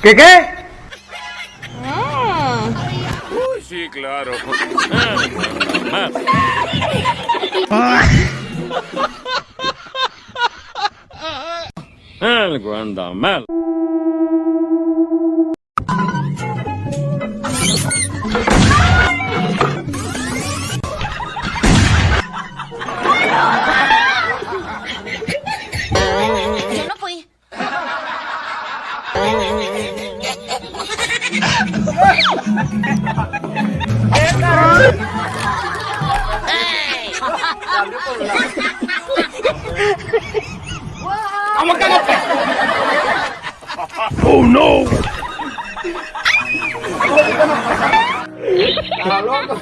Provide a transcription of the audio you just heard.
¿Qué? Uy, sí, claro. Algo anda mal. Yo no fui. Oh no! Está loco.